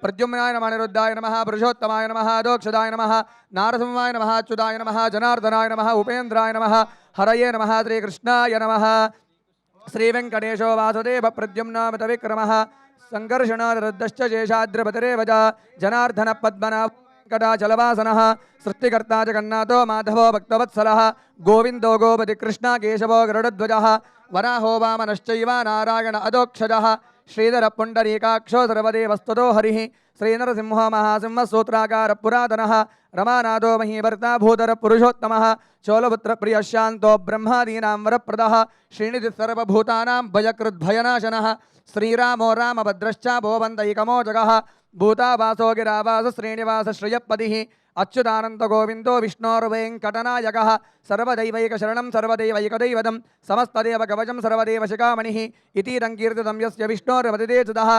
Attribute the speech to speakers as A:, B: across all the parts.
A: प्रद्युम्नाय नमः अनिरुद्धाय नमः पुरुषोत्तमाय नमः अदोक्षदाय नमः नारसिंहाय नमः अच्युताय नमः जनार्दनाय नमः उपेन्द्राय नमः हरये नमः श्रीकृष्णाय नमः श्रीवेङ्कटेशो वासुदेव प्रद्युम्नामत विक्रमः संघर्षणादश्च शेषाद्रिपतिरेव च जनार्दन पद्मनाभ वेङ्कटाचलवासनः सृष्टिकर्ता जगन्नाथो माधवो भक्तवत्सलः गोविन्दो गोपति कृष्ण केशवो गरुडध्वजः वराहो वामनश्चैव नारायण अदोक्षजः श्रीधर पुण्डरीकाक्षो सर्वदेवस्तुतो हरिः श्रीनरसिंहो महासिंहसूत्राकार पुरातनः रमानाथो महीभर्ता भूधर पुरुषोत्तमः चोलपुत्रप्रियः शान्तो ब्रह्मादीनां वरप्रदः श्रीनिधिः सर्वभूतानां भयकृद्भयनाशनः श्रीरामो रामभद्रश्च भोवन्तैकमोजगः भूतावासो गिरावास श्रीनिवास श्रियपतिः अच्युतानंद गोविंदो विष्णोर्वेङ्कटनायकः सर्वदैवैकशरणं सर्वदैवैकदैवतं समस्तदेवकवचं सर्वदेवशिखामणिः इति रङ्कीर्तितं यस्य विष्णोर्वदितेतुतः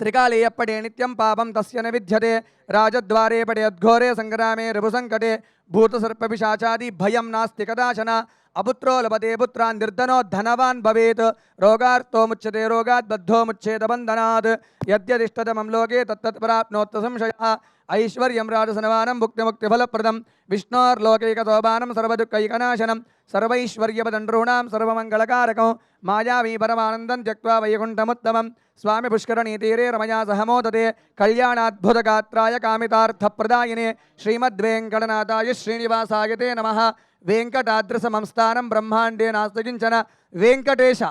A: त्रिकाले पटे नित्यं पापं तस्य न विद्यते राजद्वारे पटे अद्घोरे संग्रामे ऋभुसङ्कटे भूतसर्पपिशाचादि भयं नास्ति कदाचन अपुत्रो लभते पुत्रान् निर्धनो धनवान् भवेत् रोगार्तो मुच्यते रोगात् बद्धो मुच्येत बन्धनात् यद्यदिष्टतमं लोके तत्तत् प्राप्नोत् संशयः ऐश्वर्यं राजसनवानं भुक्तिमुक्तिफलप्रदं विष्णोर्लोकैकसोपानं सर्वदुःखैकनाशनं सर्वैश्वर्यपदनॄणां सर्वमङ्गलकारकं मायावी परमानन्दं त्यक्त्वा वैकुण्ठमुत्तमं स्वामी पुष्करणीतीरे रमया सह मोदते कल्याणाद्भुतगात्राय कामितार्थप्रदायिने श्रीमद्वेङ्कटनाथाय श्रीनिवासाय ते नमः वेङ्कटाद्रिसमं स्थानं ब्रह्माण्डे नास्ति किञ्चन वेङ्कटेश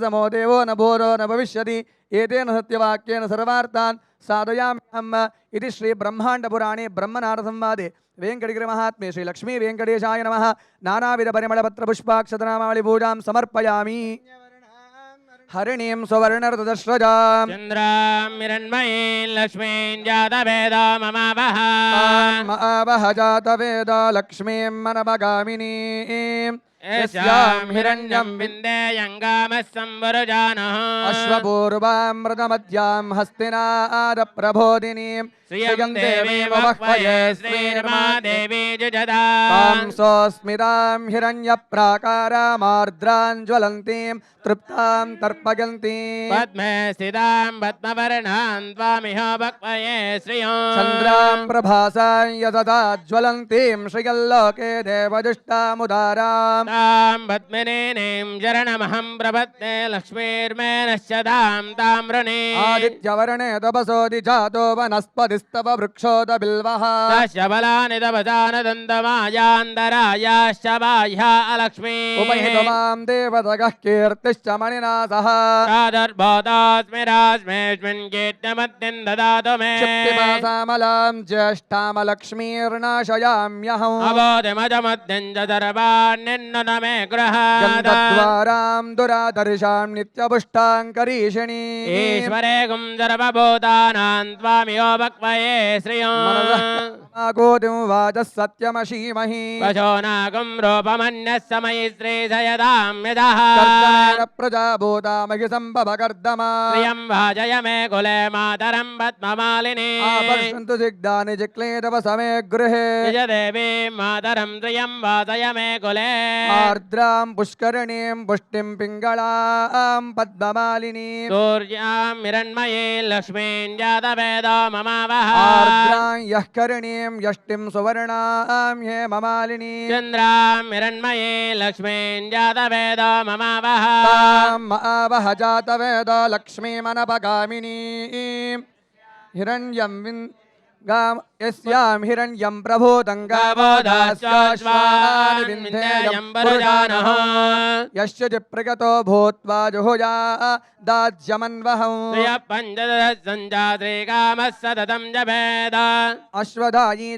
A: समो देवो न बोधो न भविष्यति एतेन सत्यवाक्येन सर्वार्थान् साधयाम्यहम् इति श्री ब्रह्माण्डपुराणे ब्रह्मनारसंवादे वेङ्कटगिरिमहात्म्ये श्री लक्ष्मी वेङ्कटेशाय नमः नानाविधपरिमलपत्रपुष्पाक्षतनामावळि पूजां समर्पयामि हरिणीं सुवर्णरतदश्रजां
B: चन्द्रां हिरण्मयीं लक्ष्मीं जातवेदो ममावह
A: आवह जातवेद लक्ष्मीं मनभगामिनीं
B: यस्यां हिरण्यं विन्देयङ्गामः संवरुजानः
A: अश्वपूर्वामृतमध्यां हस्तिनादप्रबोधिनीं
B: श्रियं देवीं वह्वये श्रीर्मादेवी जुजदा
A: तां सोऽस्मितां हिरण्यप्राकारामार्द्रां ज्वलन्तीं तृप्तां तर्पयन्तीं
B: पद्मे स्थितां पद्मवर्णां त्वामिह वह्वये श्रियं
A: चन्द्रां प्रभासां यतता ज्वलन्तीं श्रियल्लोके देवजुष्टामुदारां
B: तां पद्मिनीं शरणमहं प्रपद्ये लक्ष्मीर्मे नश्यतां ताम्रणे
A: आदित्यवर्णे तपसोऽधि जातो वनस्पतिस्तव वृक्षोद बिल्वः
B: तस्य बलानि तपसानदन्तमायान्तरायाश्च बाह्या अलक्ष्मी
A: उपहितवां देवतगः कीर्तिश्च मणिना सह
B: प्रादुर्भूतोऽस्मि रास्मेऽस्मिन् कीर्त्यमद्दिं ददातु मे
A: क्षिप्तिपासामलां ज्येष्ठामलक्ष्मीर्नाशयाम्यहम्
B: अबोधिमजमद्दिं च सर्वान्निन्नुत मे गृहात्
A: गन्धद्वारां दुरादर्शां नित्यपुष्टां करीषिणी
B: ईश्वरे गुं सर्वभूतानां त्वामिहो वक्वये श्रियं
A: गोदिं वाचः सत्यमशीमहि
B: पशूनागुं रूपमन्यः समयि श्रीशयदां यदः
A: कर्दमेन प्रजाभूतामहि सम्भवकर्दमा
B: श्रियं भाजय मे कुले मातरं पद्ममालिनी
A: आपर्षन्तु सिग्धानि जिक्ले तव समे गृहे
B: निजदेवीं मातरं श्रियं वासय मे कुले
A: आर्द्रां पुष्करणीं पुष्टिं पिङ्गळां पद्ममालिनीं
B: सूर्यां हिरण्मयीं लक्ष्मीं जातवेदो ममावह
A: आर्द्रां यः करणीं यष्टिं सुवर्णां हेममालिनीं
B: चन्द्रां हिरण्मयीं लक्ष्मीं जातवेदो ममावह
A: तां आवह जातवेद लक्ष्मीमनपगामिनीं हिरण्यं यस्यां हिरण्यं प्रभूतं गावोदास्याश्वानि विन्ध्येयं पुरुषानः यस्य प्रगतो भूत्वा जुहुया दाज्यमन्वहं
B: पञ्चदश सञ्जात्रे कामः सततं जपेद
A: अश्वधायी